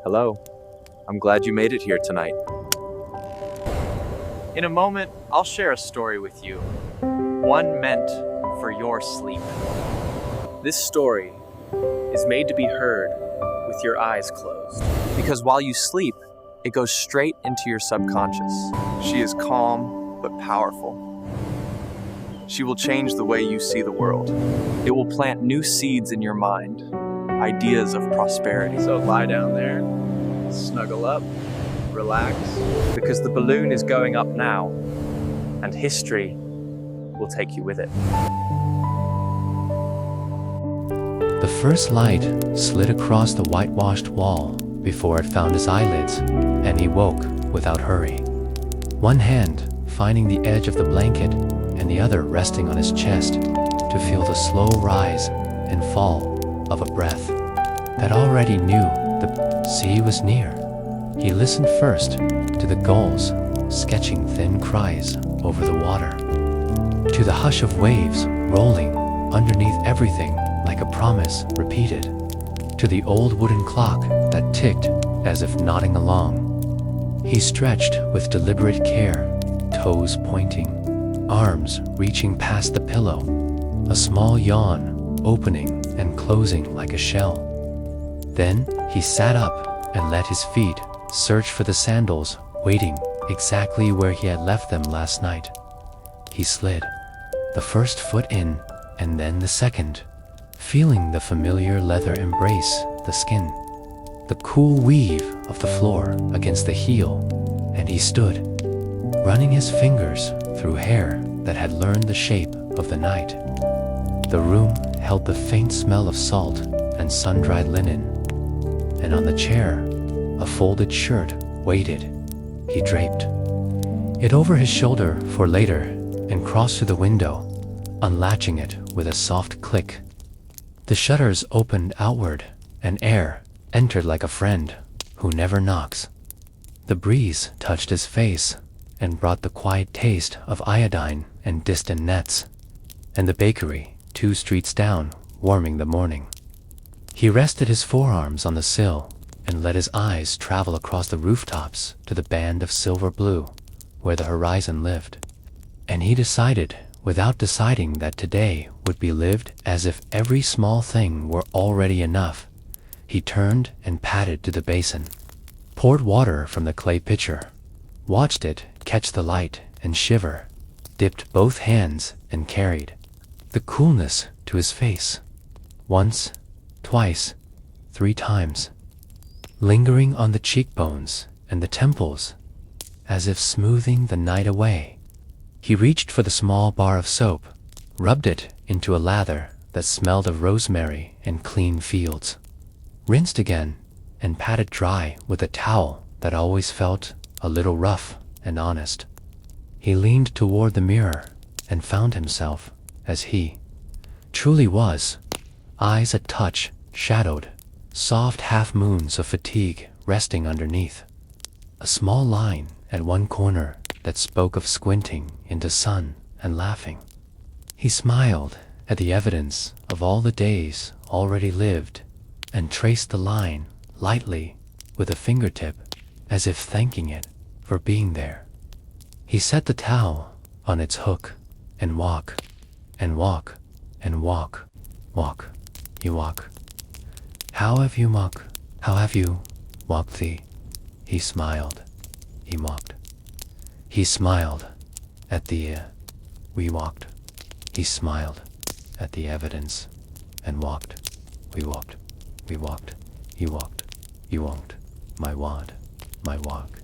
Hello, I'm glad you made it here tonight. In a moment, I'll share a story with you, one meant for your sleep. This story is made to be heard with your eyes closed, because while you sleep, it goes straight into your subconscious. She is calm but powerful. She will change the way you see the world. It will plant new seeds in your mind, ideas of prosperity. So lie down there, snuggle up, relax, Because the balloon is going up now, and history will take you with it. The first light slid across the whitewashed wall before it found his eyelids, and he woke without hurry. One hand finding the edge of the blanket and the other resting on his chest to feel the slow rise and fall of a breath that already knew the sea was near. He listened first to the gulls sketching thin cries over the water, to the hush of waves rolling underneath everything like a promise repeated, to the old wooden clock that ticked as if nodding along. He stretched with deliberate care, toes pointing, arms reaching past the pillow, a small yawn opening and closing like a shell. Then he sat up and let his feet search for the sandals waiting exactly where he had left them last night. He slid, the first foot in and then the second, feeling the familiar leather embrace the skin, the cool weave of the floor against the heel, and he stood, running his fingers through hair that had learned the shape of the night. The room held the faint smell of salt and sun-dried linen, and on the chair, a folded shirt waited. He draped it over his shoulder for later and crossed to the window, unlatching it with a soft click. The shutters opened outward, and air entered like a friend who never knocks. The breeze touched his face and brought the quiet taste of iodine and distant nets, and the bakery 2 streets down warming the morning. He rested his forearms on the sill and let his eyes travel across the rooftops to the band of silver blue where the horizon lived. And he decided without deciding that today would be lived as if every small thing were already enough. He turned and padded to the basin, poured water from the clay pitcher, watched it catch the light and shiver, dipped both hands and carried the coolness to his face. Once, twice, 3 times, lingering on the cheekbones and the temples, as if smoothing the night away. He reached for the small bar of soap, rubbed it into a lather that smelled of rosemary and clean fields, rinsed again, and patted dry with a towel that always felt a little rough and honest. He leaned toward the mirror and found himself as he truly was, eyes a touch shadowed, soft half-moons of fatigue resting underneath, a small line at one corner that spoke of squinting into sun and laughing. He smiled at the evidence of all the days already lived and traced the line lightly with a fingertip as if thanking it for being there. He set the towel on its hook and walk, and walk, and walk, walk, you walk. How have you walked thee? He smiled, he walked. He smiled at the we walked. He smiled at the evidence and walked. We walked, we walked, he walked, you walked, my wad, my walk.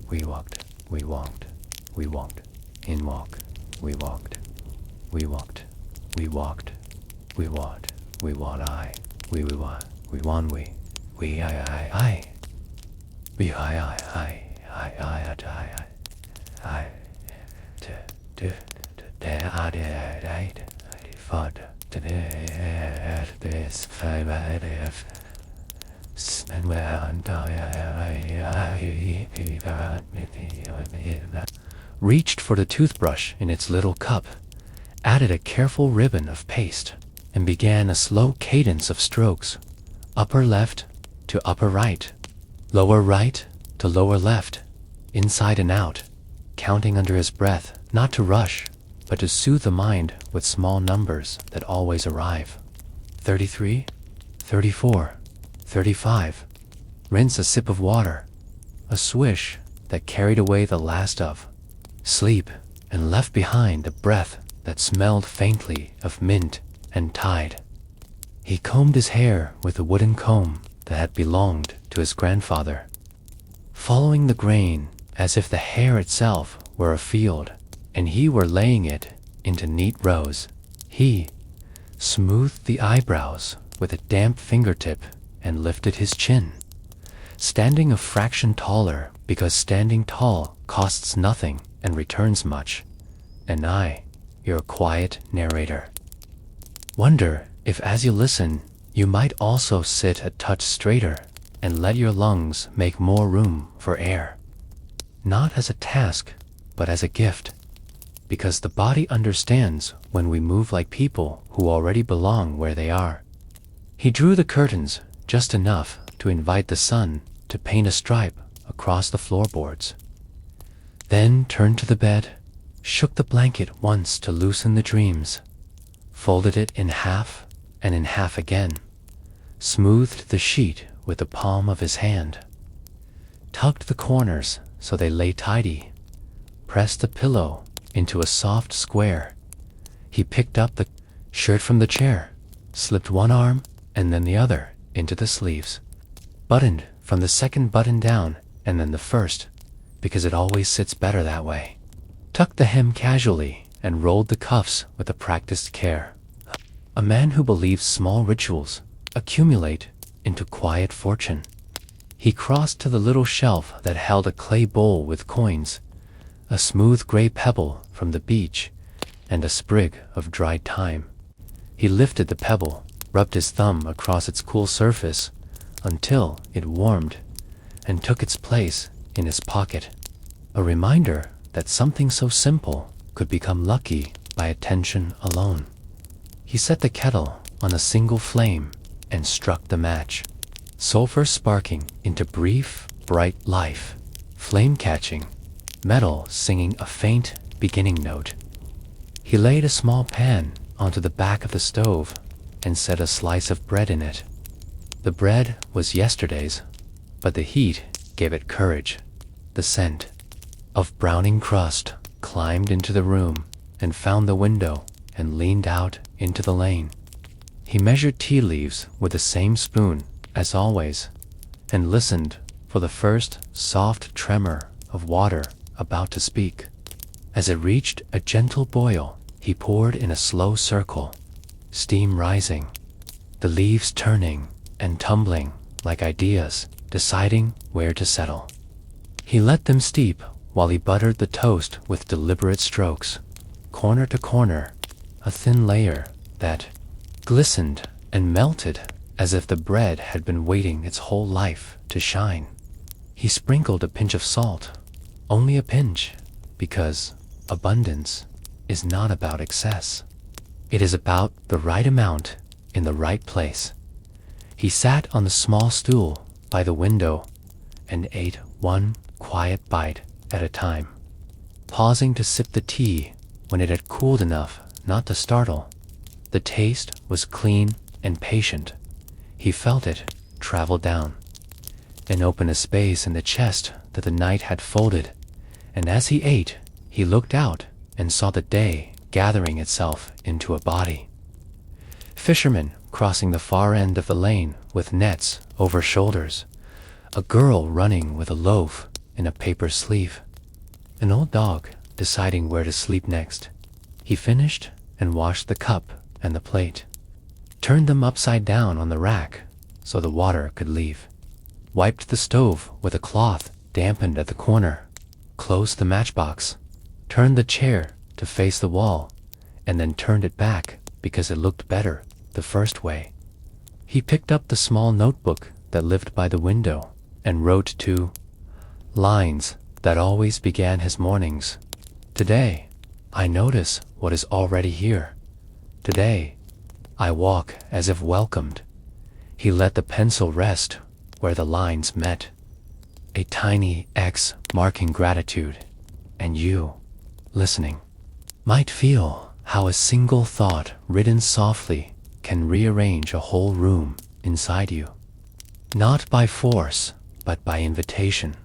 We walked, we walked, we walked, in walk, we walked, we walked, we walked, we walked, we walked, we won, we I, we I, reached for the toothbrush in its little cup, added a careful ribbon of paste, and began a slow cadence of strokes, upper left to upper right, lower right to lower left, inside and out, counting under his breath, not to rush, but to soothe the mind with small numbers that always arrive. 33, 34, 35. Rinse a sip of water, a swish that carried away the last of sleep and left behind the breath that smelled faintly of mint and tide. He combed his hair with a wooden comb that had belonged to his grandfather, following the grain as if the hair itself were a field and he were laying it into neat rows. He smoothed the eyebrows with a damp fingertip and lifted his chin, standing a fraction taller because standing tall costs nothing and returns much. And I, your quiet narrator, wonder if as you listen, you might also sit a touch straighter and let your lungs make more room for air. Not as a task, but as a gift, because the body understands when we move like people who already belong where they are. He drew the curtains just enough to invite the sun to paint a stripe across the floorboards, then turned to the bed, shook the blanket once to loosen the dreams, folded it in half and in half again, smoothed the sheet with the palm of his hand, tucked the corners so they lay tidy, pressed the pillow into a soft square. He picked up the shirt from the chair, slipped one arm and then the other into the sleeves, buttoned from the second button down and then the first, because it always sits better that way, tucked the hem casually and rolled the cuffs with a practiced care. A man who believes small rituals accumulate into quiet fortune. He crossed to the little shelf that held a clay bowl with coins, a smooth gray pebble from the beach, and a sprig of dried thyme. He lifted the pebble, rubbed his thumb across its cool surface until it warmed, and took its place in his pocket, a reminder that something so simple could become lucky by attention alone. He set the kettle on a single flame and struck the match, sulfur sparking into brief, bright life, flame catching, metal singing a faint beginning note. He laid a small pan onto the back of the stove and set a slice of bread in it. The bread was yesterday's, but the heat gave it courage. The scent of browning crust climbed into the room and found the window and leaned out into the lane. He measured tea leaves with the same spoon as always and listened for the first soft tremor of water about to speak. As it reached a gentle boil, he poured in a slow circle, steam rising, the leaves turning and tumbling like ideas deciding where to settle. He let them steep while he buttered the toast with deliberate strokes, corner to corner, a thin layer that glistened and melted as if the bread had been waiting its whole life to shine. He sprinkled a pinch of salt, only a pinch, because abundance is not about excess. It is about the right amount in the right place. He sat on the small stool by the window and ate one quiet bite at a time, pausing to sip the tea when it had cooled enough not to startle. The taste was clean and patient. He felt it travel down and open a space in the chest that the night had folded, and as he ate, he looked out and saw the day gathering itself into a body. Fishermen crossing the far end of the lane with nets over shoulders, a girl running with a loaf in a paper sleeve, an old dog deciding where to sleep next. He finished and washed the cup and the plate, turned them upside down on the rack so the water could leave, wiped the stove with a cloth dampened at the corner, closed the matchbox, turned the chair to face the wall, and then turned it back because it looked better the first way. He picked up the small notebook that lived by the window and wrote 2 lines that always began his mornings. Today, I notice what is already here. Today, I walk as if welcomed. He let the pencil rest where the lines met, a tiny X marking gratitude, and you, listening, might feel how a single thought written softly can rearrange a whole room inside you. Not by force, but by invitation.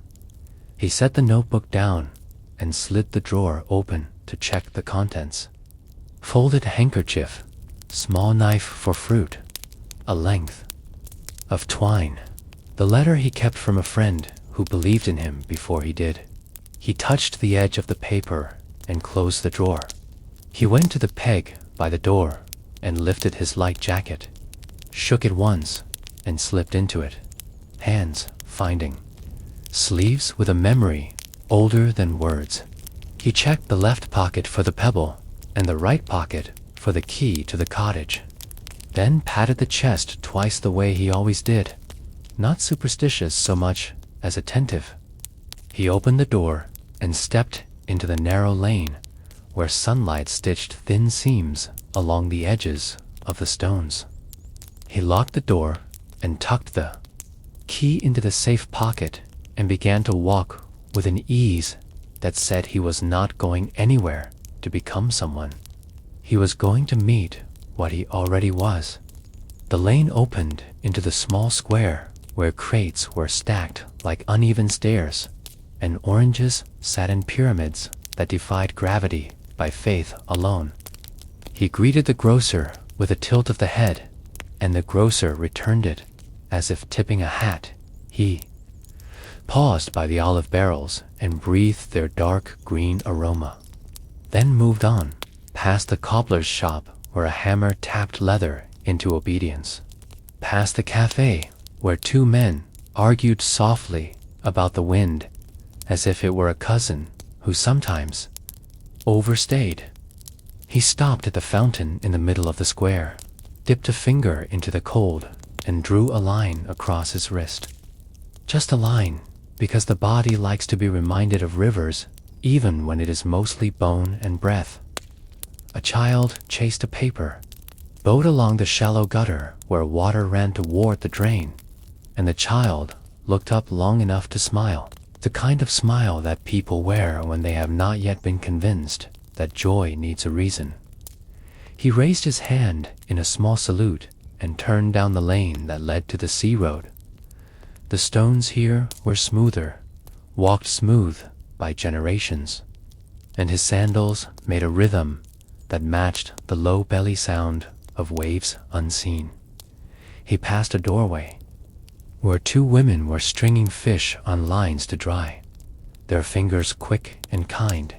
He set the notebook down and slid the drawer open to check the contents. Folded handkerchief, small knife for fruit, a length of twine. The letter he kept from a friend who believed in him before he did. He touched the edge of the paper and closed the drawer. He went to the peg by the door and lifted his light jacket, shook it once, and slipped into it, hands finding. Sleeves with a memory older than words. He checked the left pocket for the pebble and the right pocket for the key to the cottage, then patted the chest twice the way he always did, not superstitious so much as attentive. He opened the door and stepped into the narrow lane where sunlight stitched thin seams along the edges of the stones. He locked the door and tucked the key into the safe pocket and began to walk with an ease that said he was not going anywhere to become someone. He was going to meet what he already was. The lane opened into the small square where crates were stacked like uneven stairs, and oranges sat in pyramids that defied gravity by faith alone. He greeted the grocer with a tilt of the head, and the grocer returned it as if tipping a hat. He paused by the olive barrels and breathed their dark green aroma, then moved on, past the cobbler's shop where a hammer tapped leather into obedience, past the cafe where two men argued softly about the wind as if it were a cousin who sometimes overstayed. He stopped at the fountain in the middle of the square, dipped a finger into the cold, and drew a line across his wrist. Just a line, because the body likes to be reminded of rivers even when it is mostly bone and breath. A child chased a paper, bowed along the shallow gutter where water ran toward the drain, and the child looked up long enough to smile, the kind of smile that people wear when they have not yet been convinced that joy needs a reason. He raised his hand in a small salute and turned down the lane that led to the sea road. The stones here were smoother, walked smooth by generations, and his sandals made a rhythm that matched the low belly sound of waves unseen. He passed a doorway where two women were stringing fish on lines to dry, their fingers quick and kind.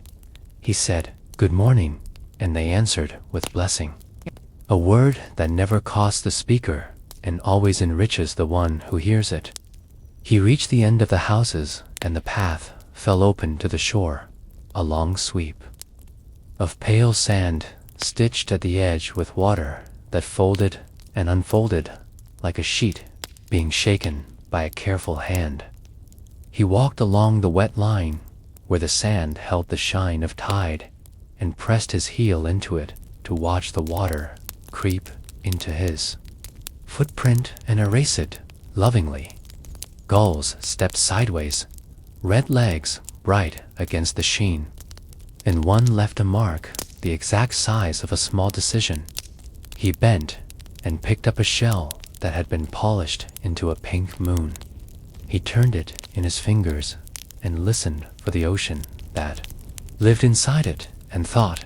He said, "Good morning," and they answered with blessing, a word that never costs the speaker and always enriches the one who hears it. He reached the end of the houses, and the path fell open to the shore, a long sweep of pale sand stitched at the edge with water that folded and unfolded like a sheet being shaken by a careful hand. He walked along the wet line where the sand held the shine of tide and pressed his heel into it to watch the water creep into his footprint and erase it lovingly. Gulls stepped sideways, red legs bright against the sheen, and one left a mark the exact size of a small decision. He bent and picked up a shell that had been polished into a pink moon. He turned it in his fingers and listened for the ocean that lived inside it and thought,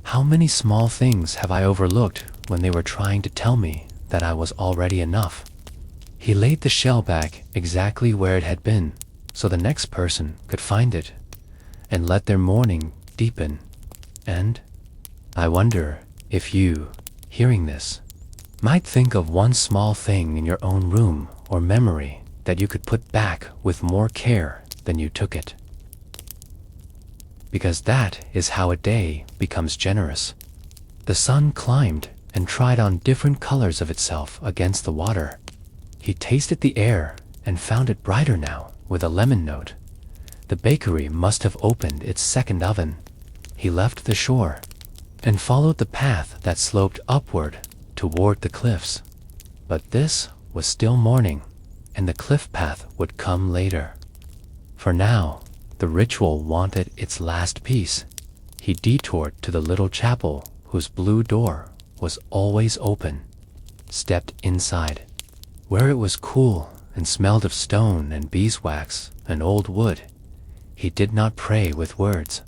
how many small things have I overlooked when they were trying to tell me that I was already enough? He laid the shell back exactly where it had been so the next person could find it and let their mourning deepen. And I wonder if you, hearing this, might think of one small thing in your own room or memory that you could put back with more care than you took it. Because that is how a day becomes generous. The sun climbed and tried on different colors of itself against the water. He tasted the air and found it brighter now with a lemon note. The bakery must have opened its second oven. He left the shore and followed the path that sloped upward toward the cliffs. But this was still morning, and the cliff path would come later. For now, the ritual wanted its last piece. He detoured to the little chapel whose blue door was always open, stepped inside, where it was cool and smelled of stone and beeswax and old wood. He did not pray with words.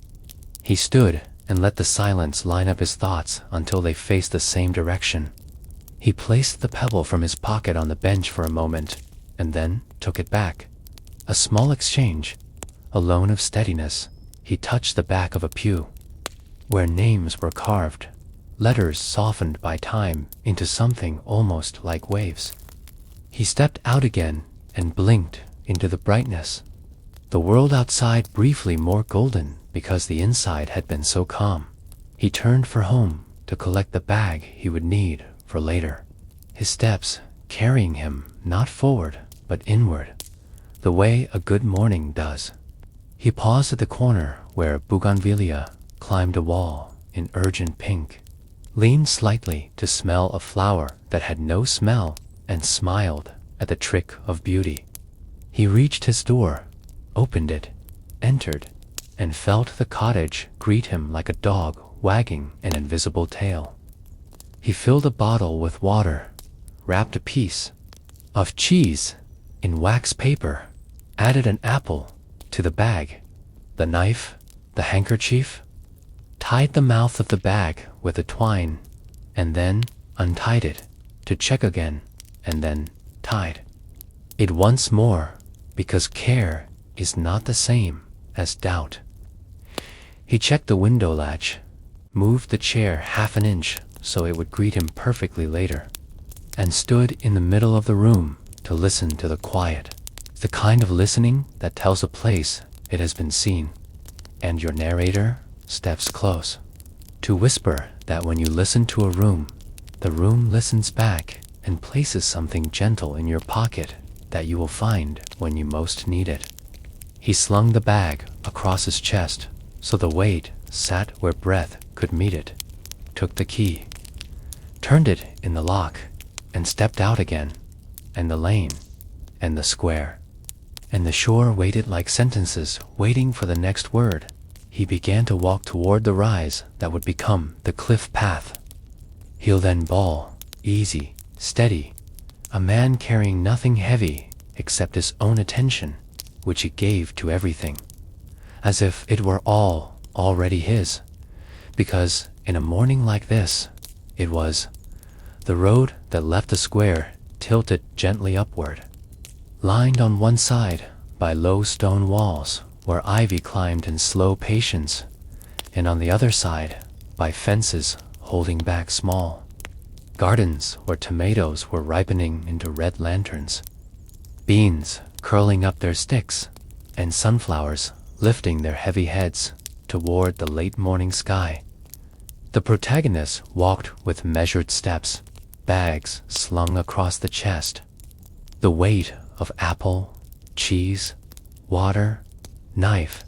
He stood and let the silence line up his thoughts until they faced the same direction. He placed the pebble from his pocket on the bench for a moment, and then took it back. A small exchange, a loan of steadiness. He touched the back of a pew, where names were carved, letters softened by time into something almost like waves. He stepped out again and blinked into the brightness. The world outside briefly more golden because the inside had been so calm. He turned for home to collect the bag he would need for later. His steps carrying him not forward but inward, the way a good morning does. He paused at the corner where bougainvillea climbed a wall in urgent pink, leaned slightly to smell a flower that had no smell, and smiled at the trick of beauty. He reached his door, opened it, entered, and felt the cottage greet him like a dog wagging an invisible tail. He filled a bottle with water, wrapped a piece of cheese in wax paper, added an apple to the bag, the knife, the handkerchief, tied the mouth of the bag with a twine, and then untied it to check again, and then tied it once more, because care is not the same as doubt. He checked the window latch, moved the chair half an inch so it would greet him perfectly later, and stood in the middle of the room to listen to the quiet, the kind of listening that tells a place it has been seen, and your narrator steps close to whisper that when you listen to a room, the room listens back and places something gentle in your pocket that you will find when you most need it. He slung the bag across his chest so the weight sat where breath could meet it, took the key, turned it in the lock, and stepped out again, and the lane, and the square, and the shore waited like sentences waiting for the next word. He began to walk toward the rise that would become the cliff path. He'll then bawl, easy, steady, a man carrying nothing heavy except his own attention, which he gave to everything, as if it were all already his, because in a morning like this, it was. The road that left the square tilted gently upward, lined on one side by low stone walls where ivy climbed in slow patience, and on the other side by fences holding back small gardens where tomatoes were ripening into red lanterns, beans curling up their sticks, and sunflowers lifting their heavy heads toward the late morning sky. The protagonist walked with measured steps, bags slung across the chest, the weight of apple, cheese, water, knife,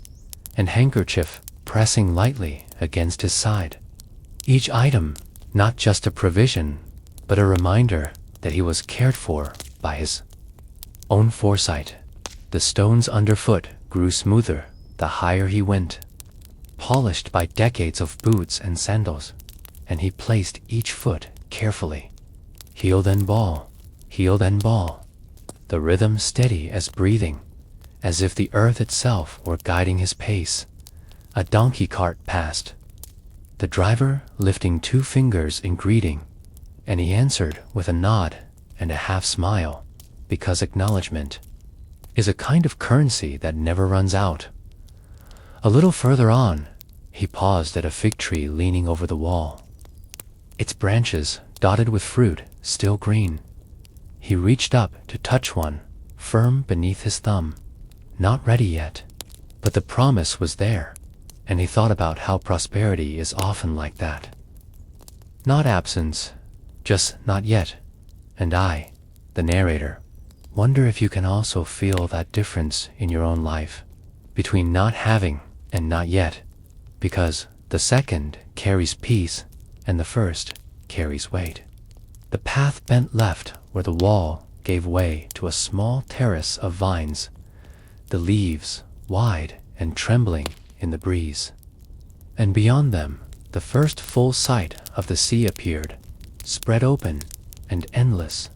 and handkerchief pressing lightly against his side. Each item not just a provision, but a reminder that he was cared for by his own foresight. The stones underfoot grew smoother the higher he went, polished by decades of boots and sandals, and he placed each foot carefully. Heel then ball, the rhythm steady as breathing, as if the earth itself were guiding his pace. A donkey cart passed, the driver lifting 2 fingers in greeting, and he answered with a nod and a half smile, because acknowledgement is a kind of currency that never runs out. A little further on, he paused at a fig tree leaning over the wall, its branches dotted with fruit still green. He reached up to touch one, firm beneath his thumb, not ready yet, but the promise was there, and he thought about how prosperity is often like that. Not absence, just not yet. And I, the narrator, wonder if you can also feel that difference in your own life, between not having and not yet, because the second carries peace and the first carries weight. The path bent left where the wall gave way to a small terrace of vines, the leaves wide and trembling in the breeze. And beyond them, the first full sight of the sea appeared, spread open and endless,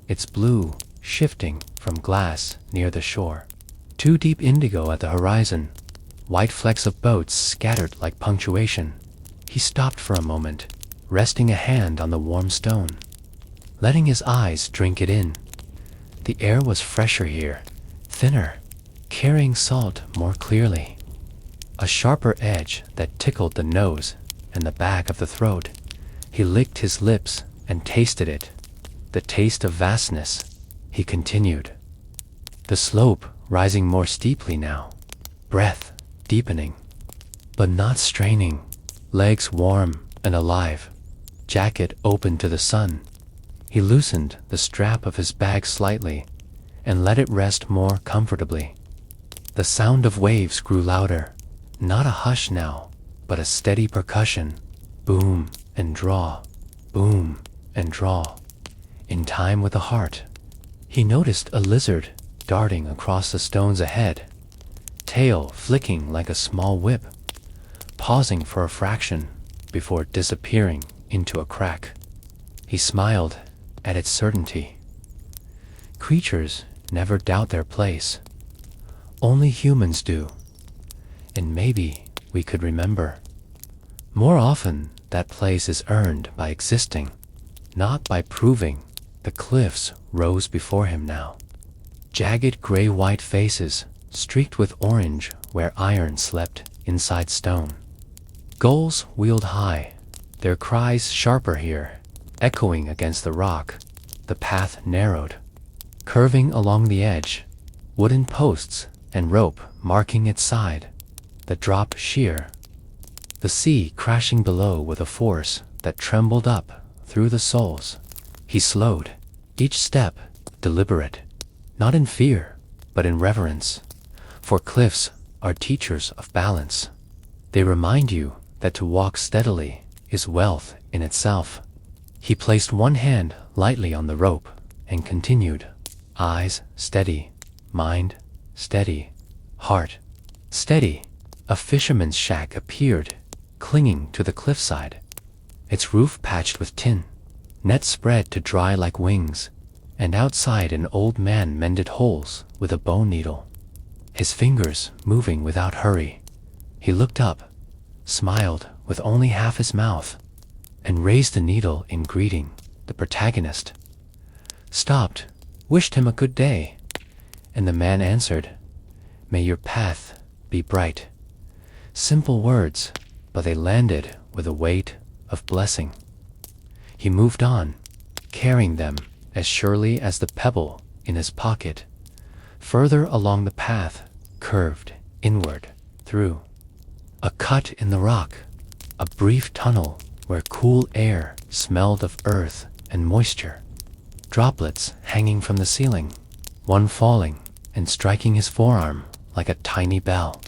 its blue shifting from glass near the shore. Two deep indigo at the horizon, white flecks of boats scattered like punctuation. He stopped for a moment, resting a hand on the warm stone, letting his eyes drink it in. The air was fresher here, thinner, carrying salt more clearly. A sharper edge that tickled the nose and the back of the throat. He licked his lips and tasted it, the taste of vastness. He continued, the slope rising more steeply now, breath deepening, but not straining, legs warm and alive, jacket open to the sun. He loosened the strap of his bag slightly and let it rest more comfortably. The sound of waves grew louder, not a hush now, but a steady percussion, boom and draw, boom and draw, in time with the heart. He noticed a lizard darting across the stones ahead, tail flicking like a small whip, pausing for a fraction before disappearing into a crack. He smiled at its certainty. Creatures never doubt their place. Only humans do. And maybe we could remember. More often, that place is earned by existing, not by proving. The cliffs rose before him now. Jagged gray-white faces, streaked with orange where iron slept inside stone. Gulls wheeled high, their cries sharper here, echoing against the rock. The path narrowed, curving along the edge, wooden posts and rope marking its side. The drop sheer, the sea crashing below with a force that trembled up through the soles. He slowed, each step deliberate, not in fear, but in reverence. For cliffs are teachers of balance. They remind you that to walk steadily is wealth in itself. He placed one hand lightly on the rope and continued, eyes steady, mind steady, heart steady. A fisherman's shack appeared, clinging to the cliffside, its roof patched with tin, nets spread to dry like wings, and outside an old man mended holes with a bone needle, his fingers moving without hurry. He looked up, smiled with only half his mouth, and raised the needle in greeting. The protagonist stopped, wished him a good day, and the man answered, "May your path be bright." Simple words, but they landed with a weight of blessing. He moved on, carrying them as surely as the pebble in his pocket. Further along the path curved inward through a cut in the rock, a brief tunnel where cool air smelled of earth and moisture. Droplets hanging from the ceiling, one falling and striking his forearm like a tiny bell.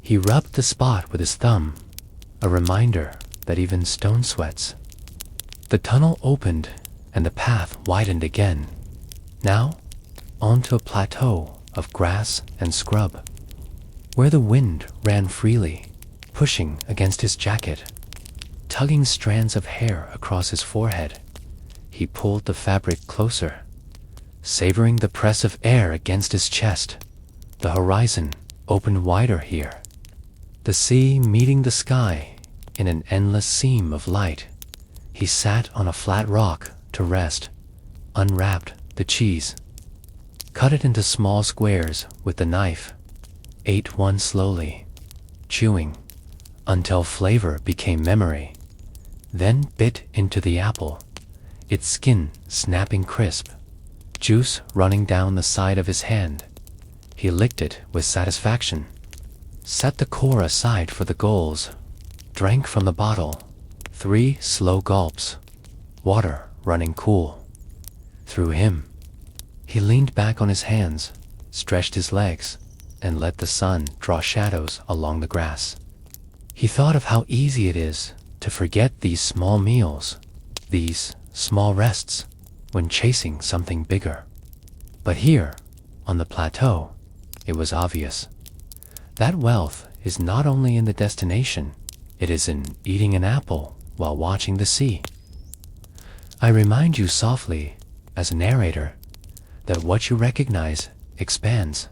He rubbed the spot with his thumb, a reminder that even stone sweats. The tunnel opened and the path widened again, now onto a plateau of grass and scrub, where the wind ran freely, pushing against his jacket, tugging strands of hair across his forehead. He pulled the fabric closer, savoring the press of air against his chest. The horizon opened wider here, the sea meeting the sky in an endless seam of light. He sat on a flat rock to rest, unwrapped the cheese, cut it into small squares with the knife, ate one slowly, chewing until flavor became memory, then bit into the apple, its skin snapping crisp, juice running down the side of his hand. He licked it with satisfaction, set the core aside for the goals, drank from the bottle, 3 slow gulps, water running cool. Through him, he leaned back on his hands, stretched his legs, and let the sun draw shadows along the grass. He thought of how easy it is to forget these small meals, these small rests, when chasing something bigger. But here, on the plateau, it was obvious. That wealth is not only in the destination, it is in eating an apple while watching the sea. I remind you softly, as a narrator, that what you recognize expands,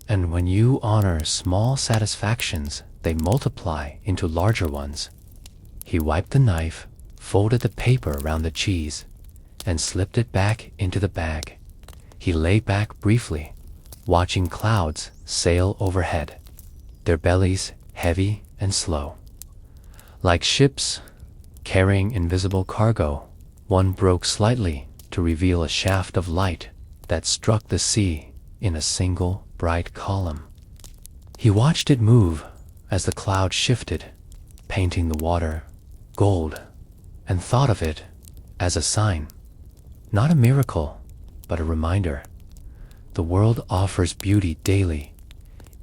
and when you honor small satisfactions, they multiply into larger ones. He wiped the knife, folded the paper around the cheese, and slipped it back into the bag. He lay back briefly, watching clouds sail overhead, their bellies heavy and slow. Like ships carrying invisible cargo, one broke slightly to reveal a shaft of light that struck the sea in a single bright column. He watched it move as the cloud shifted, painting the water gold, and thought of it as a sign, not a miracle, but a reminder. The world offers beauty daily.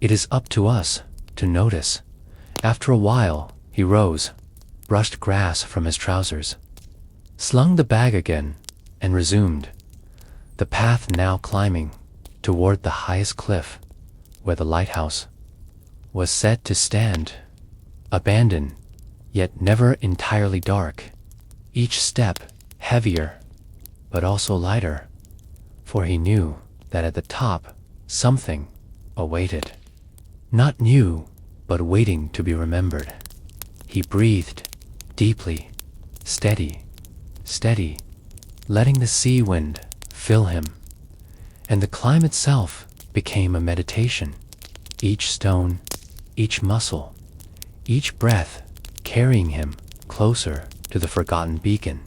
It is up to us to notice. After a while, he rose, brushed grass from his trousers, slung the bag again, and resumed, the path now climbing toward the highest cliff where the lighthouse was said to stand, abandoned, yet never entirely dark, each step heavier, but also lighter, for he knew that at the top something awaited, not new, but waiting to be remembered. He breathed deeply, steady, letting the sea wind fill him, and the climb itself became a meditation. Each stone, each muscle, each breath carrying him closer to the forgotten beacon.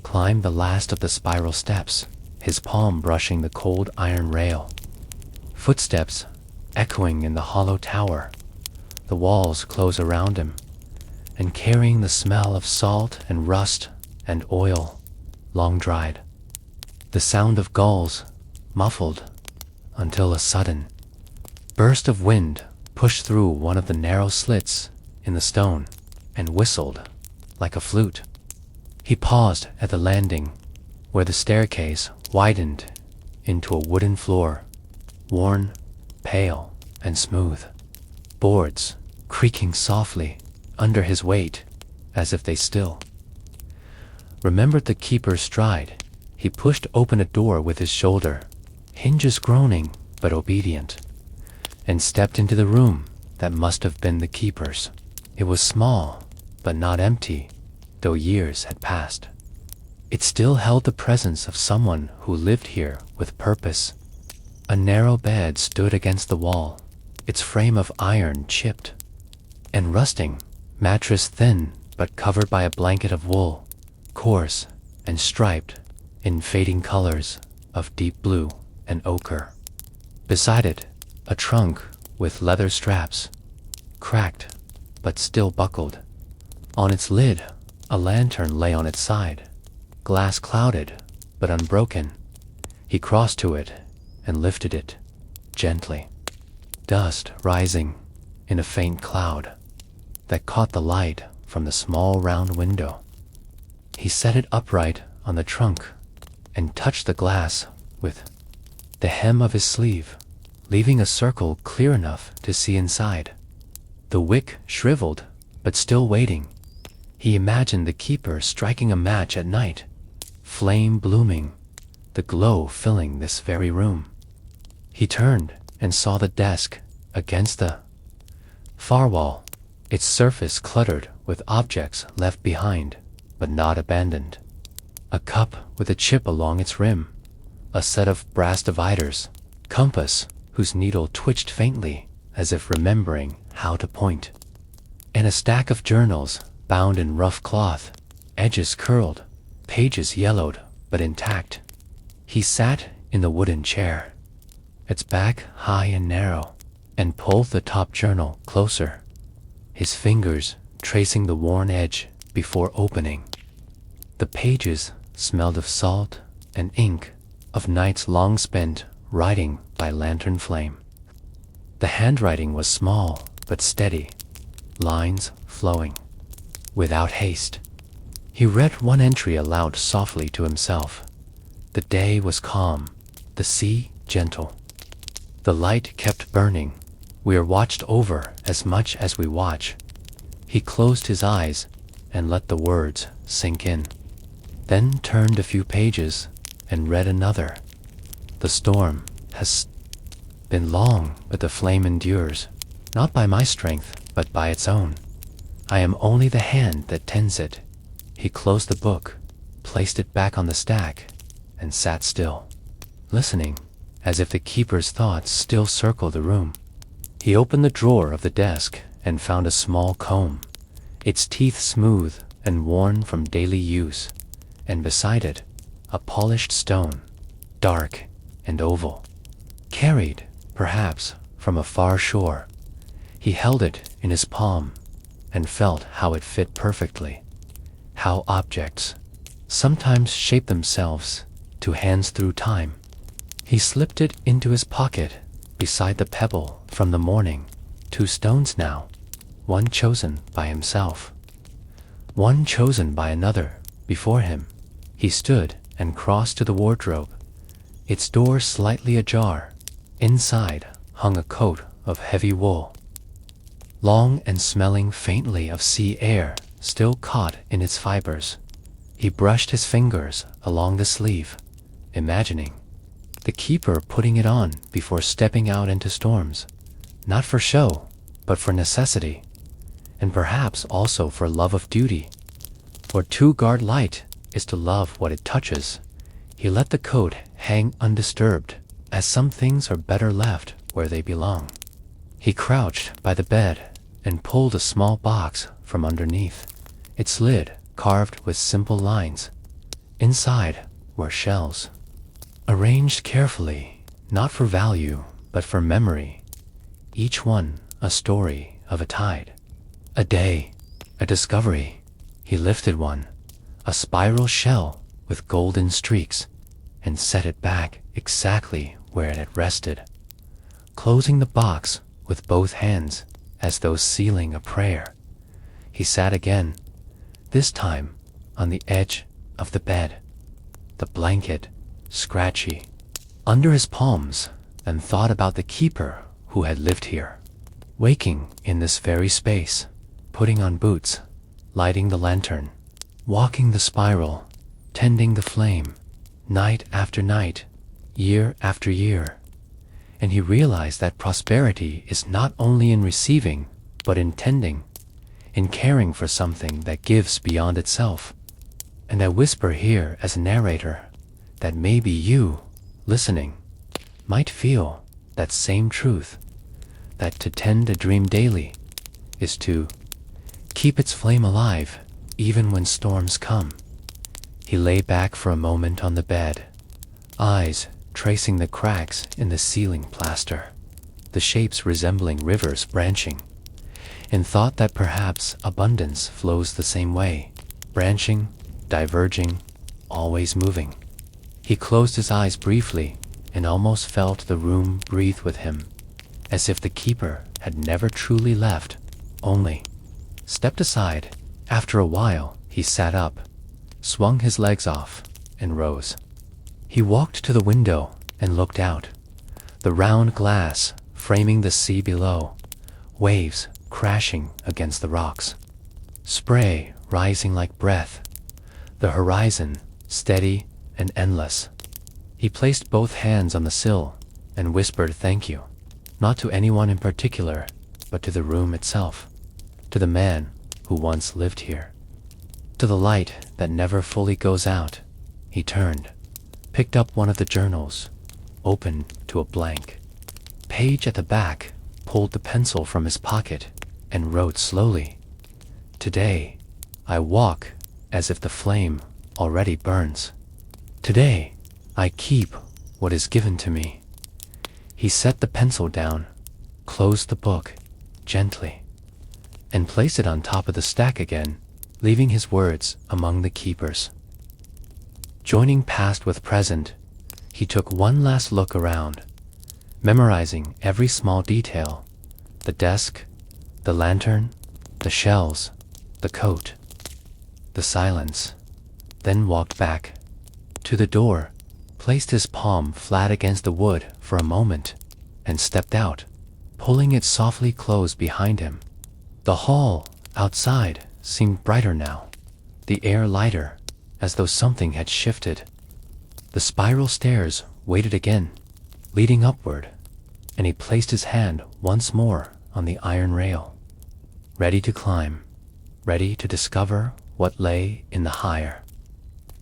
Climbed the last of the spiral steps, his palm brushing the cold iron rail. Footsteps echoing in the hollow tower, the walls close around him, and carrying the smell of salt and rust and oil, long dried. The sound of gulls, muffled, until a sudden burst of wind pushed through one of the narrow slits in the stone and whistled like a flute. He paused at the landing, where the staircase widened into a wooden floor, worn, pale, and smooth. Boards creaking softly under his weight, as if they still remembered the keeper's stride. He pushed open a door with his shoulder, hinges groaning but obedient, and stepped into the room that must have been the keeper's. It was small, but not empty, though years had passed. It still held the presence of someone who lived here with purpose. A narrow bed stood against the wall, its frame of iron chipped and rusting, mattress thin but covered by a blanket of wool, coarse and striped in fading colors of deep blue and ochre. Beside it, a trunk with leather straps, cracked but still buckled. On its lid, a lantern lay on its side, glass clouded but unbroken. He crossed to it and lifted it gently, dust rising in a faint cloud that caught the light from the small round window. He set it upright on the trunk and touched the glass with the hem of his sleeve, leaving a circle clear enough to see inside. The wick shriveled, but still waiting. He imagined the keeper striking a match at night, flame blooming, the glow filling this very room. He turned and saw the desk against the far wall, its surface cluttered with objects left behind, but not abandoned. A cup with a chip along its rim, a set of brass dividers, compass whose needle twitched faintly as if remembering how to point, and a stack of journals bound in rough cloth, edges curled, pages yellowed but intact. He sat in the wooden chair, its back high and narrow, and pulled the top journal closer, his fingers tracing the worn edge before opening. The pages smelled of salt and ink, of nights long spent writing by lantern flame. The handwriting was small but steady, lines flowing, without haste. He read one entry aloud softly to himself. The day was calm, the sea gentle. The light kept burning, We are watched over as much as we watch. He closed his eyes and let the words sink in, then turned a few pages and read another. The storm has been long, but the flame endures, not by my strength, but by its own. I am only the hand that tends it. He closed the book, placed it back on the stack, and sat still, listening, as if the keeper's thoughts still circled the room. He opened the drawer of the desk and found a small comb, its teeth smooth and worn from daily use, and beside it, a polished stone, dark and oval, carried, perhaps, from a far shore. He held it in his palm and felt how it fit perfectly, how objects sometimes shape themselves to hands through time. He slipped it into his pocket beside the pebble from the morning, 2 stones now, one chosen by himself, one chosen by another before him. He stood and crossed to the wardrobe, its door slightly ajar. Inside hung a coat of heavy wool, long and smelling faintly of sea air still caught in its fibers. He brushed his fingers along the sleeve, imagining the keeper putting it on before stepping out into storms, not for show, but for necessity, and perhaps also for love of duty. For to guard light is to love what it touches. He let the coat hang undisturbed, as some things are better left where they belong. He crouched by the bed and pulled a small box from underneath, its lid carved with simple lines. Inside were shells, arranged carefully, not for value, but for memory, each one a story of a tide, a day, a discovery. He lifted one, a spiral shell with golden streaks, and set it back exactly where it had rested, closing the box with both hands as though sealing a prayer. He sat again, this time on the edge of the bed, the blanket scratchy under his palms, and thought about the keeper who had lived here, waking in this very space, putting on boots, lighting the lantern, walking the spiral, tending the flame, night after night, year after year. And he realized that prosperity is not only in receiving, but in tending, in caring for something that gives beyond itself. And I whisper here as a narrator that maybe you, listening, might feel that same truth, that to tend a dream daily is to keep its flame alive even when storms come. He lay back for a moment on the bed, eyes tracing the cracks in the ceiling plaster, the shapes resembling rivers branching, and thought that perhaps abundance flows the same way, branching, diverging, always moving. He closed his eyes briefly and almost felt the room breathe with him, as if the keeper had never truly left, only stepped aside. After a while, he sat up, swung his legs off, and rose. He walked to the window and looked out, the round glass framing the sea below, waves crashing against the rocks, spray rising like breath, the horizon steady and endless. He placed both hands on the sill and whispered thank you, not to anyone in particular, but to the room itself, to the man who once lived here, to the light that never fully goes out. He turned, picked up one of the journals, opened to a blank page at the back, pulled the pencil from his pocket, and wrote slowly, "Today, I walk as if the flame already burns. Today, I keep what is given to me." He set the pencil down, closed the book gently, and placed it on top of the stack again, leaving his words among the keepers. Joining past with present, he took one last look around, memorizing every small detail, the desk, the lantern, the shells, the coat, the silence, then walked back to the door, placed his palm flat against the wood for a moment, and stepped out, pulling it softly closed behind him. The hall outside seemed brighter now, the air lighter, as though something had shifted. The spiral stairs waited again, leading upward, and he placed his hand once more on the iron rail, ready to climb, ready to discover what lay in the higher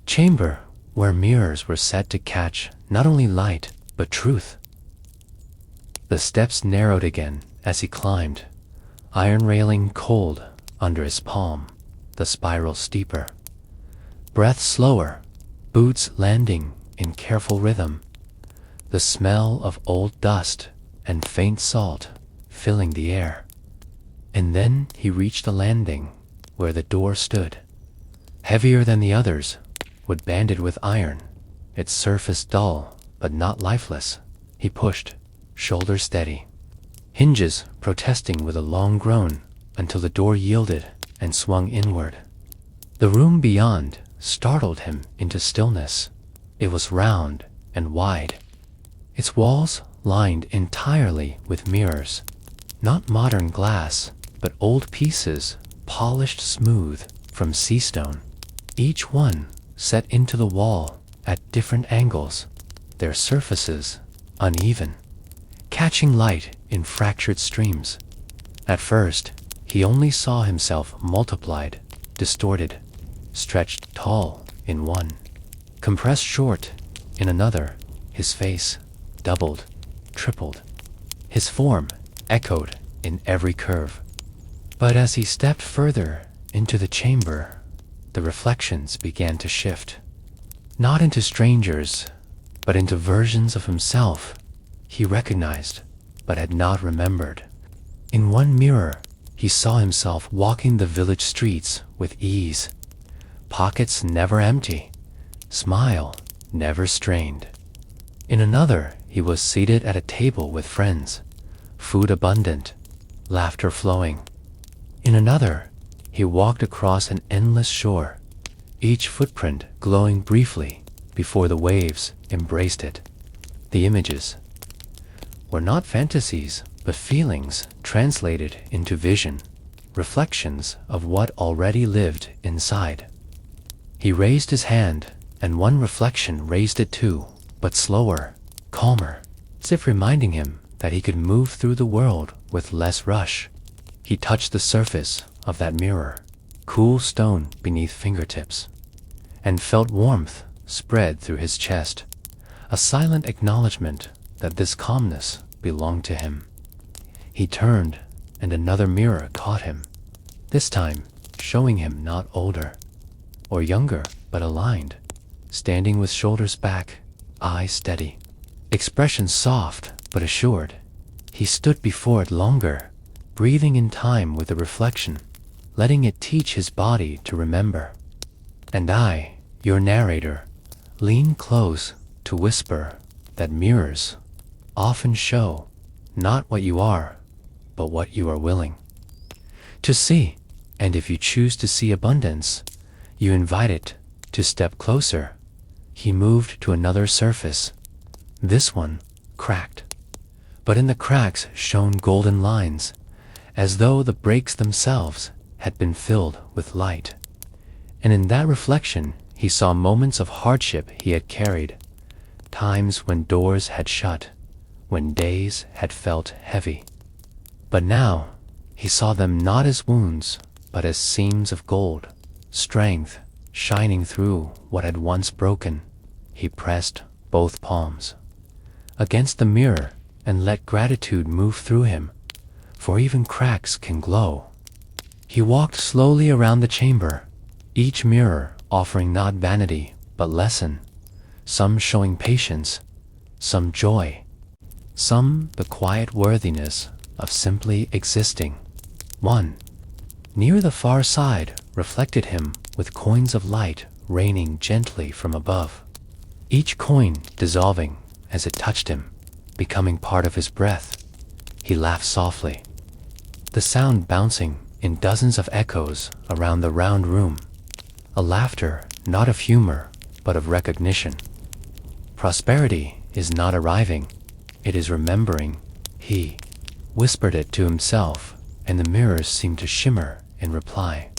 chamber, where mirrors were set to catch not only light but truth. The steps narrowed again as he climbed, iron railing cold under his palm, the spiral steeper. Breath slower, boots landing in careful rhythm, the smell of old dust and faint salt filling the air. And then he reached the landing where the door stood, heavier than the others, wood banded with iron, its surface dull but not lifeless. He pushed, shoulder steady, hinges protesting with a long groan until the door yielded and swung inward. The room beyond startled him into stillness. It was round and wide, its walls lined entirely with mirrors, not modern glass, but old pieces polished smooth from sea stone, each one set into the wall at different angles, their surfaces uneven, catching light in fractured streams. At first, he only saw himself multiplied, distorted, stretched tall in one, compressed short in another, his face doubled, tripled, his form echoed in every curve. But as he stepped further into the chamber, the reflections began to shift, not into strangers, but into versions of himself he recognized but had not remembered. In one mirror, he saw himself walking the village streets with ease, pockets never empty, smile never strained. In another, he was seated at a table with friends, food abundant, laughter flowing. In another, he walked across an endless shore, each footprint glowing briefly before the waves embraced it. The images were not fantasies, but feelings translated into vision, reflections of what already lived inside. He raised his hand, and one reflection raised it too, but slower, calmer, as if reminding him that he could move through the world with less rush. He touched the surface of that mirror, cool stone beneath fingertips, and felt warmth spread through his chest, a silent acknowledgement that this calmness belonged to him. He turned, and another mirror caught him, this time showing him not older or younger, but aligned, standing with shoulders back, eyes steady, expression soft but assured. He stood before it longer, breathing in time with the reflection, letting it teach his body to remember. And I, your narrator, lean close to whisper that mirrors often show not what you are, but what you are willing to see. And if you choose to see abundance, you invite it to step closer. He moved to another surface, this one cracked, but in the cracks shone golden lines, as though the breaks themselves had been filled with light. And in that reflection, he saw moments of hardship he had carried, times when doors had shut, when days had felt heavy. But now, he saw them not as wounds, but as seams of gold, strength shining through what had once broken. He pressed both palms against the mirror and let gratitude move through him, for even cracks can glow. He walked slowly around the chamber, each mirror offering not vanity but lesson, some showing patience, some joy, some the quiet worthiness of simply existing. One, near the far side, reflected him with coins of light raining gently from above, each coin dissolving as it touched him, becoming part of his breath. He laughed softly, the sound bouncing in dozens of echoes around the round room, a laughter not of humor but of recognition. Prosperity is not arriving, it is remembering. He whispered it to himself, and the mirrors seemed to shimmer in reply.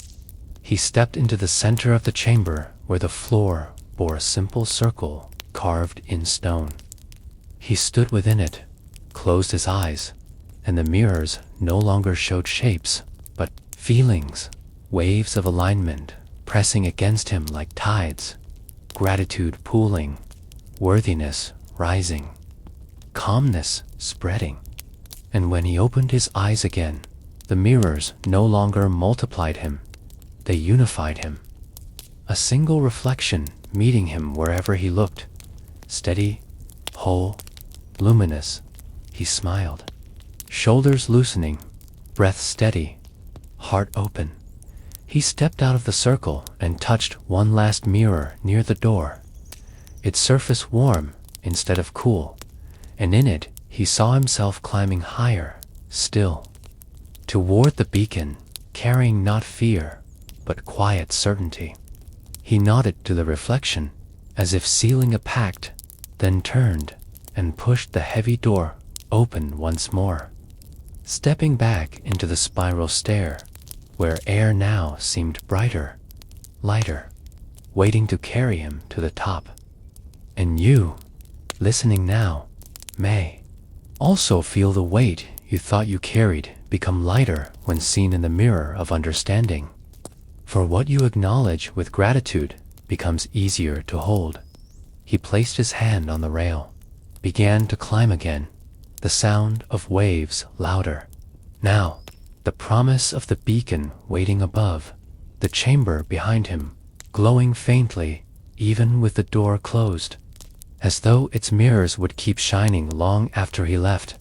He stepped into the center of the chamber where the floor bore a simple circle carved in stone. He stood within it, closed his eyes, and the mirrors no longer showed shapes, but feelings, waves of alignment pressing against him like tides, gratitude pooling, worthiness rising, calmness spreading. And when he opened his eyes again, the mirrors no longer multiplied him, they unified him. A single reflection meeting him wherever he looked, steady, whole, luminous. He smiled, shoulders loosening, breath steady, heart open. He stepped out of the circle and touched one last mirror near the door, its surface warm instead of cool, and in it he saw himself climbing higher still, toward the beacon, carrying not fear, but quiet certainty. He nodded to the reflection, as if sealing a pact, then turned and pushed the heavy door open once more, stepping back into the spiral stair, where air now seemed brighter, lighter, waiting to carry him to the top. And you, listening now, may also feel the weight you thought you carried become lighter when seen in the mirror of understanding. For what you acknowledge with gratitude becomes easier to hold. He placed his hand on the rail, began to climb again, the sound of waves louder. Now, the promise of the beacon waiting above, the chamber behind him, glowing faintly even with the door closed, as though its mirrors would keep shining long after he left.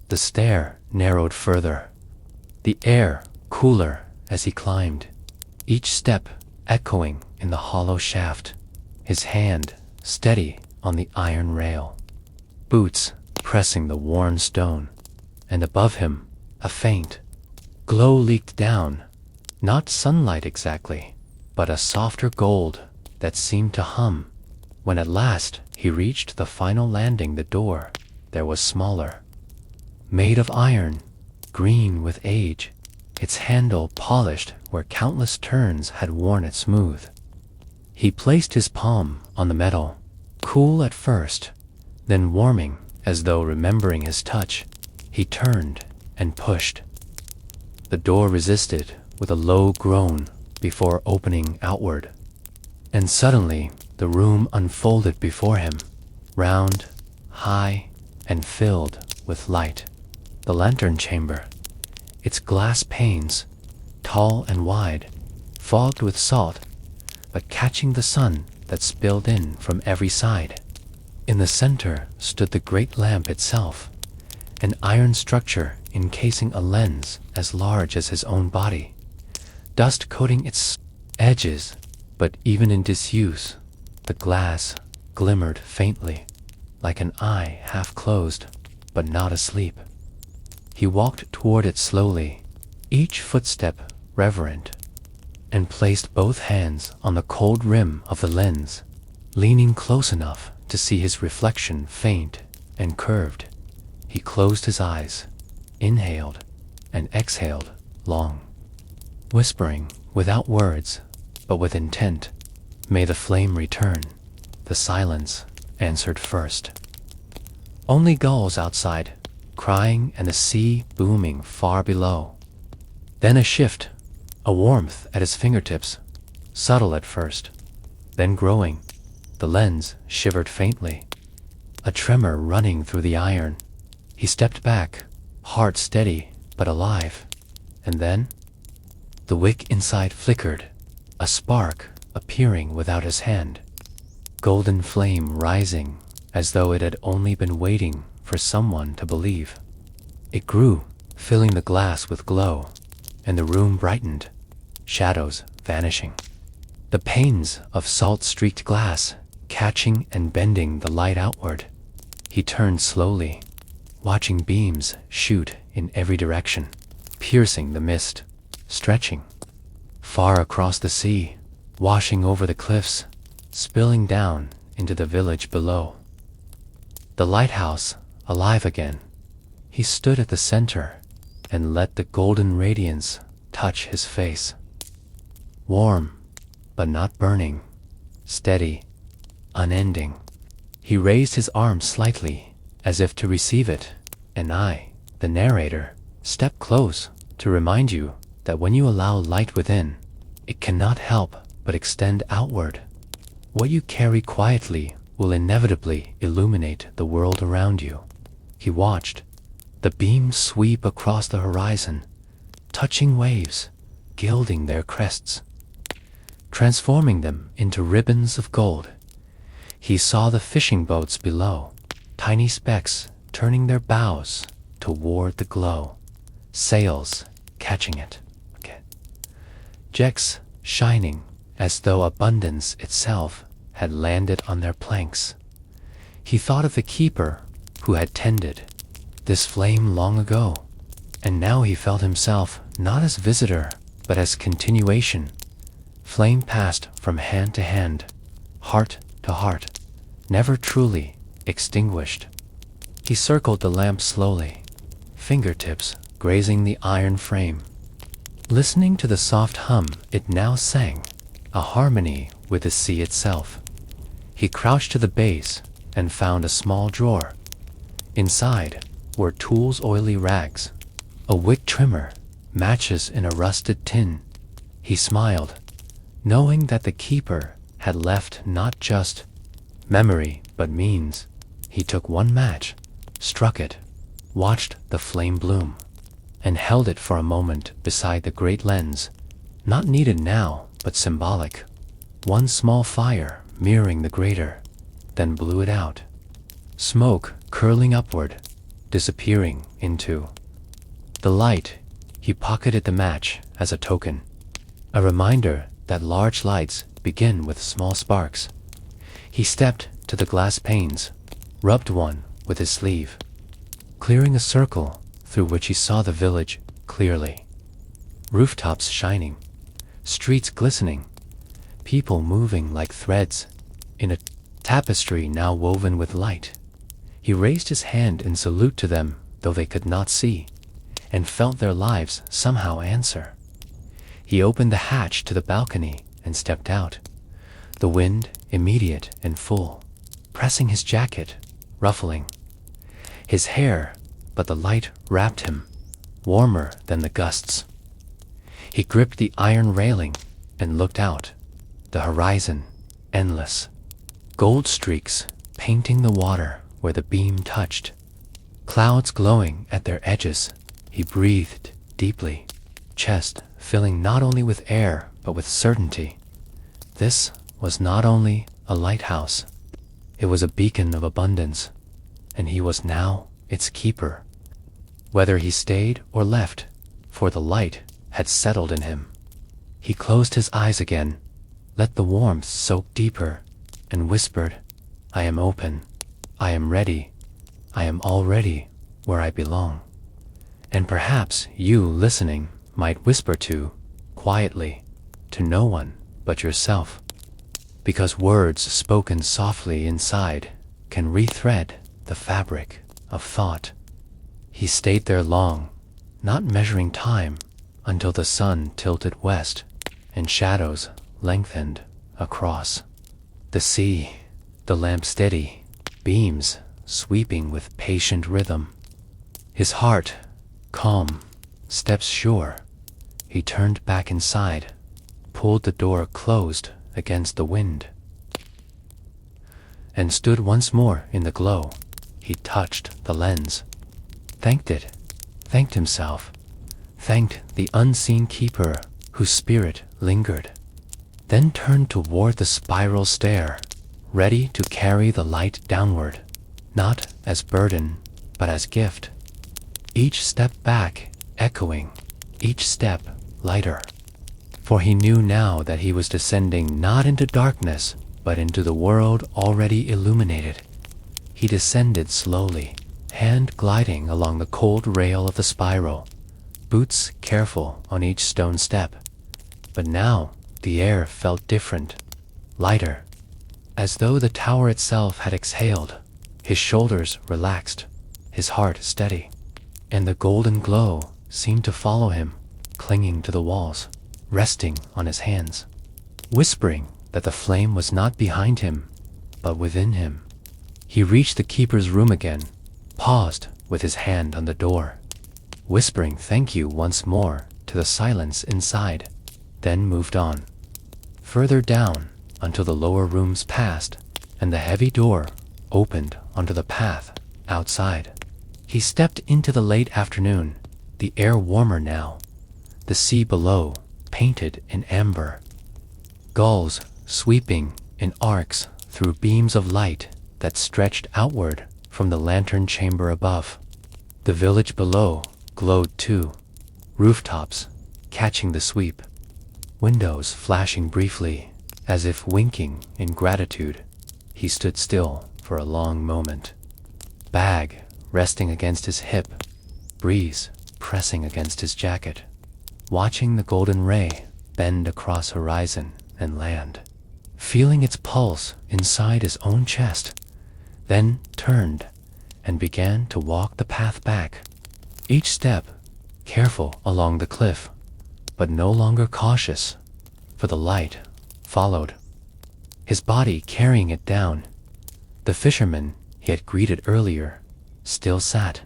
The stair narrowed further, the air cooler as he climbed, each step echoing in the hollow shaft, his hand steady on the iron rail, boots pressing the worn stone, and above him a faint glow leaked down, not sunlight exactly, but a softer gold that seemed to hum. When at last he reached the final landing, the door there was smaller, made of iron, green with age, its handle polished where countless turns had worn it smooth. He placed his palm on the metal, cool at first, then warming as though remembering his touch. He turned and pushed. The door resisted with a low groan before opening outward, and suddenly the room unfolded before him, round, high, and filled with light. The lantern chamber, its glass panes, tall and wide, fogged with salt, but catching the sun that spilled in from every side. In the center stood the great lamp itself, an iron structure encasing a lens as large as his own body, dust coating its edges, but even in disuse, the glass glimmered faintly, like an eye half closed, but not asleep. He walked toward it slowly, each footstep reverent, and placed both hands on the cold rim of the lens, leaning close enough to see his reflection faint and curved. He closed his eyes, inhaled and exhaled long, whispering without words, but with intent, "May the flame return." The silence answered first. Only gulls outside, crying, and the sea booming far below. Then a shift, a warmth at his fingertips, subtle at first, then growing. The lens shivered faintly, a tremor running through the iron. He stepped back, heart steady but alive, and then the wick inside flickered, a spark appearing without his hand, golden flame rising as though it had only been waiting for someone to believe. It grew, filling the glass with glow, and the room brightened, shadows vanishing. The panes of salt-streaked glass catching and bending the light outward. He turned slowly, watching beams shoot in every direction, piercing the mist, stretching far across the sea, washing over the cliffs, spilling down into the village below. The lighthouse alive again. He stood at the center, and let the golden radiance touch his face. Warm, but not burning, steady, unending. He raised his arm slightly, as if to receive it, and I, the narrator, stepped close to remind you that when you allow light within, it cannot help but extend outward. What you carry quietly will inevitably illuminate the world around you. He watched the beams sweep across the horizon, touching waves, gilding their crests, transforming them into ribbons of gold. He saw the fishing boats below, tiny specks turning their bows toward the glow, sails catching it. Jets shining as though abundance itself had landed on their planks. He thought of the keeper who had tended this flame long ago, and now he felt himself not as visitor, but as continuation. Flame passed from hand to hand, heart to heart, never truly extinguished. He circled the lamp slowly, fingertips grazing the iron frame. Listening to the soft hum it now sang, a harmony with the sea itself. He crouched to the base and found a small drawer. Inside were tools, oily rags, a wick trimmer, matches in a rusted tin. He smiled, knowing that the keeper had left not just memory but means. He took one match, struck it, watched the flame bloom, and held it for a moment beside the great lens, not needed now, but symbolic. One small fire mirroring the greater, then blew it out. Smoke curling upward, disappearing into the light. He pocketed the match as a token, a reminder that large lights begin with small sparks. He stepped to the glass panes, rubbed one with his sleeve, clearing a circle through which he saw the village clearly. Rooftops shining, streets glistening, people moving like threads in a tapestry now woven with light. He raised his hand in salute to them, though they could not see, and felt their lives somehow answer. He opened the hatch to the balcony and stepped out, the wind immediate and full, pressing his jacket, ruffling his hair, but the light wrapped him, warmer than the gusts. He gripped the iron railing and looked out, the horizon endless, gold streaks painting the water where the beam touched, clouds glowing at their edges. He breathed deeply, chest filling not only with air but with certainty. This was not only a lighthouse, it was a beacon of abundance, and he was now its keeper. Whether he stayed or left, for the light had settled in him. He closed his eyes again, let the warmth soak deeper, and whispered, "I am open, I am ready, I am already where I belong." And perhaps you listening might whisper too, quietly, to no one but yourself, because words spoken softly inside can rethread the fabric of thought. He stayed there long, not measuring time, until the sun tilted west and shadows lengthened across the sea, the lamp steady, beams sweeping with patient rhythm. His heart calm, steps sure. He turned back inside, pulled the door closed against the wind, and stood once more in the glow. He touched the lens, thanked it, thanked himself, thanked the unseen keeper whose spirit lingered, then turned toward the spiral stair, ready to carry the light downward, not as burden, but as gift. Each step back echoing, each step lighter. For he knew now that he was descending not into darkness, but into the world already illuminated. He descended slowly, hand gliding along the cold rail of the spiral, boots careful on each stone step. But now the air felt different, lighter, as though the tower itself had exhaled. His shoulders relaxed, his heart steady, and the golden glow seemed to follow him, clinging to the walls, resting on his hands, whispering that the flame was not behind him, but within him. He reached the keeper's room again, paused with his hand on the door, whispering thank you once more to the silence inside, then moved on, further down until the lower rooms passed and the heavy door opened onto the path outside. He stepped into the late afternoon, the air warmer now, the sea below painted in amber, gulls sweeping in arcs through beams of light that stretched outward from the lantern chamber above. The village below glowed too, rooftops catching the sweep, windows flashing briefly as if winking in gratitude. He stood still for a long moment, bag resting against his hip, breeze pressing against his jacket, watching the golden ray bend across horizon and land, feeling its pulse inside his own chest, then turned and began to walk the path back, each step careful along the cliff, but no longer cautious, for the light followed, his body carrying it down. The fisherman he had greeted earlier still sat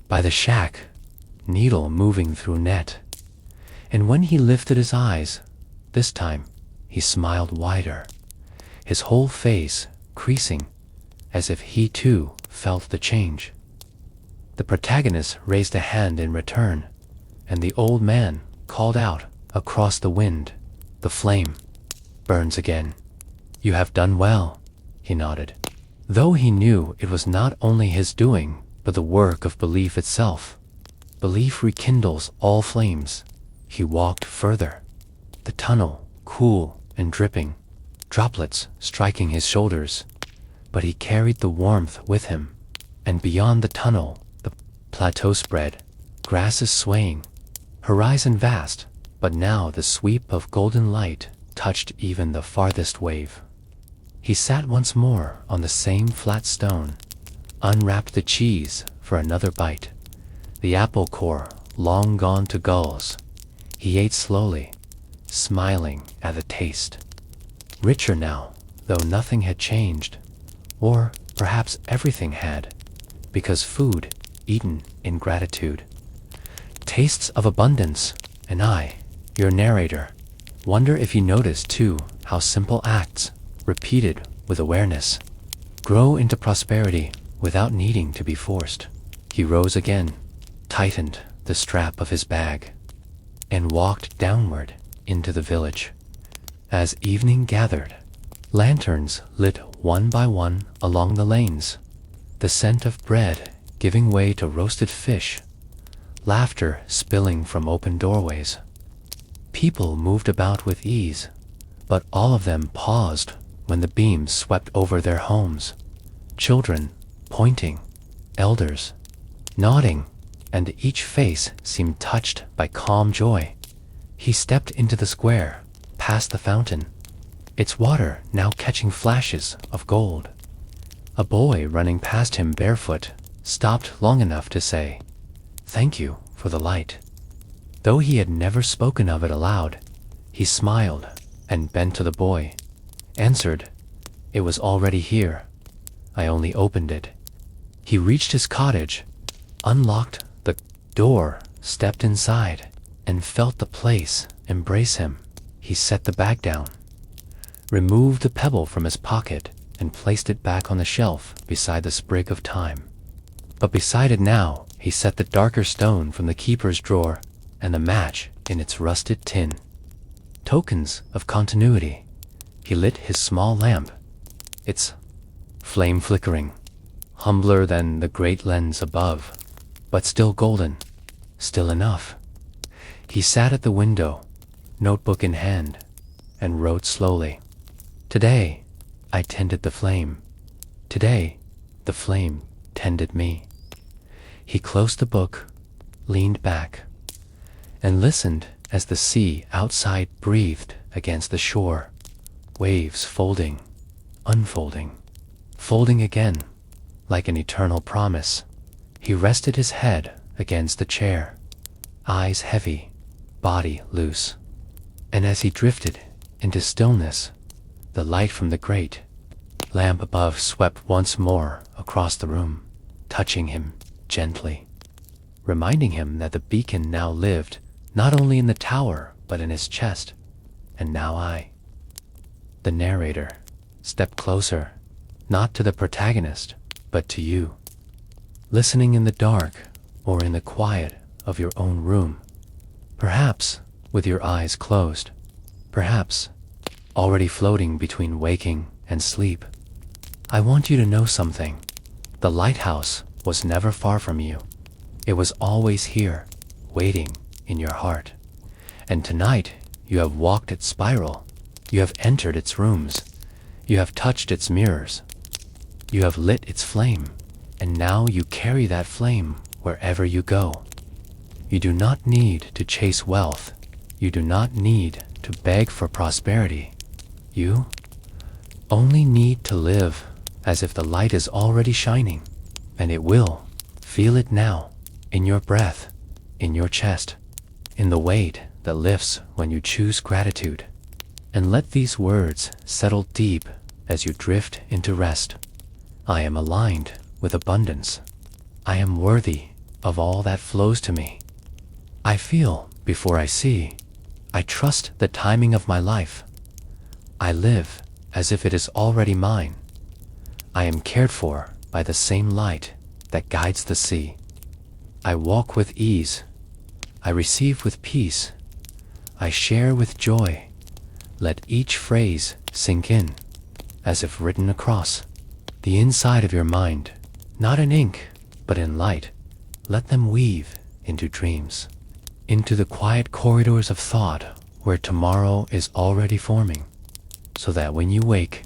by the shack, needle moving through net, and when he lifted his eyes, this time he smiled wider, his whole face creasing as if he too felt the change. The protagonist raised a hand in return, and the old man called out across the wind, "The flame burns again." "You have done well," he nodded, though he knew it was not only his doing, but the work of belief itself. Belief rekindles all flames. He walked further, the tunnel cool and dripping, droplets striking his shoulders, but he carried the warmth with him, and beyond the tunnel the plateau spread, grasses swaying, horizon vast, but now the sweep of golden light touched even the farthest wave. He sat once more on the same flat stone, unwrapped the cheese for another bite, the apple core long gone to gulls. He ate slowly, smiling at the taste, richer now, though nothing had changed, or perhaps everything had, because food eaten in gratitude. Tastes of abundance, and I, your narrator, wonder if you noticed too how simple acts, repeated with awareness, grow into prosperity without needing to be forced. He rose again, tightened the strap of his bag, and walked downward into the village. As evening gathered, lanterns lit one by one along the lanes, the scent of bread giving way to roasted fish, laughter spilling from open doorways. People moved about with ease, but all of them paused when the beams swept over their homes. Children pointing, elders nodding, and each face seemed touched by calm joy. He stepped into the square, past the fountain, its water now catching flashes of gold. A boy running past him barefoot stopped long enough to say, "Thank you for the light." Though he had never spoken of it aloud, he smiled and bent to the boy, answered, "It was already here. I only opened it." He reached his cottage, unlocked the door, stepped inside, and felt the place embrace him. He set the bag down, removed the pebble from his pocket, and placed it back on the shelf beside the sprig of thyme. But beside it now, he set the darker stone from the keeper's drawer and the match in its rusted tin. Tokens of continuity. He lit his small lamp, its flame flickering, humbler than the great lens above, but still golden, still enough. He sat at the window, notebook in hand, and wrote slowly. Today, I tended the flame. Today, the flame tended me. He closed the book, leaned back, and listened as the sea outside breathed against the shore, waves folding, unfolding, folding again, like an eternal promise. He rested his head against the chair, eyes heavy, body loose. And as he drifted into stillness, the light from the great lamp above swept once more across the room, touching him gently, reminding him that the beacon now lived not only in the tower but in his chest. And now I, the narrator, stepped closer, not to the protagonist, but to you, listening in the dark or in the quiet of your own room, perhaps with your eyes closed, perhaps already floating between waking and sleep. I want you to know something. The lighthouse was never far from you. It was always here, waiting in your heart. And tonight, you have walked its spiral. You have entered its rooms. You have touched its mirrors. You have lit its flame. And now you carry that flame wherever you go. You do not need to chase wealth. You do not need to beg for prosperity. You only need to live as if the light is already shining, and it will. Feel it now, in your breath, in your chest, in the weight that lifts when you choose gratitude. And let these words settle deep as you drift into rest. I am aligned with abundance. I am worthy of all that flows to me. I feel before I see. I trust the timing of my life. I live as if it is already mine. I am cared for by the same light that guides the sea. I walk with ease. I receive with peace. I share with joy. Let each phrase sink in, as if written across the inside of your mind, not in ink, but in light. Let them weave into dreams, into the quiet corridors of thought where tomorrow is already forming, so that when you wake,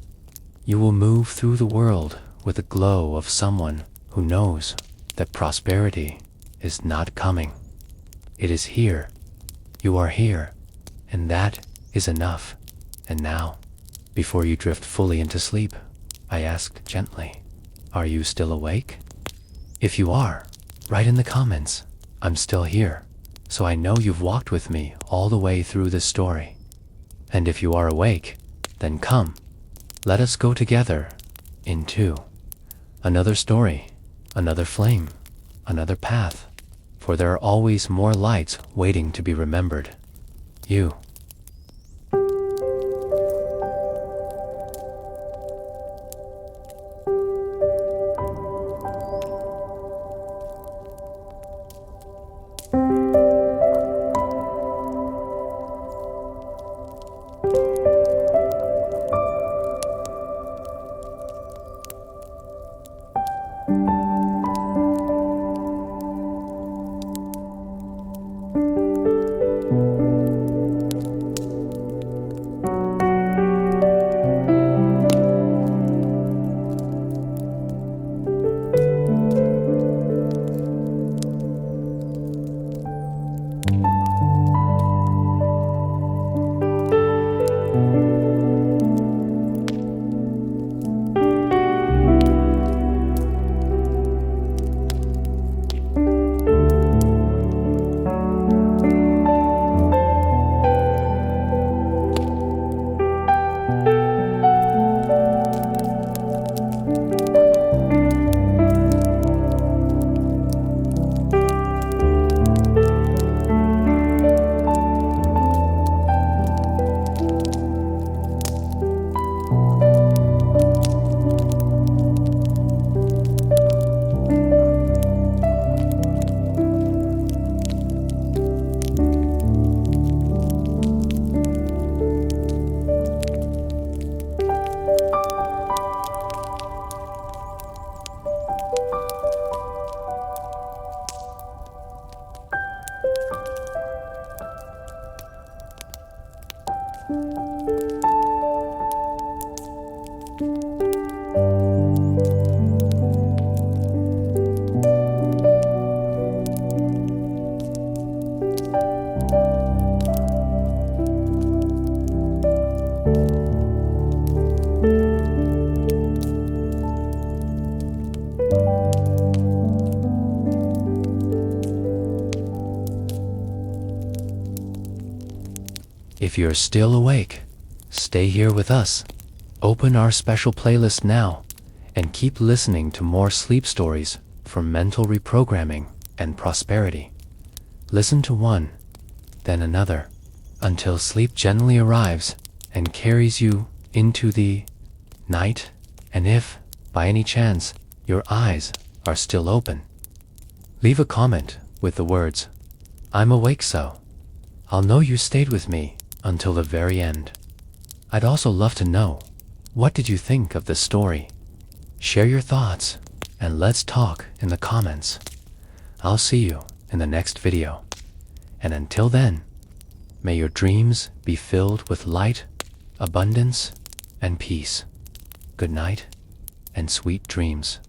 you will move through the world with the glow of someone who knows that prosperity is not coming. It is here. You are here, and that is enough. And now, before you drift fully into sleep, I asked gently, are you still awake? If you are, write in the comments, I'm still here, so I know you've walked with me all the way through this story. And if you are awake, then come, let us go together into another story, another flame, another path, for there are always more lights waiting to be remembered. You. If you're still awake, stay here with us. Open our special playlist now and keep listening to more sleep stories for mental reprogramming and prosperity. Listen to one, then another, until sleep gently arrives and carries you into the night. And if, by any chance, your eyes are still open, leave a comment with the words, "I'm awake so." I'll know you stayed with me until the very end. I'd also love to know, what did you think of this story? Share your thoughts and let's talk in the comments. I'll see you in the next video. And until then, may your dreams be filled with light, abundance, and peace. Good night and sweet dreams.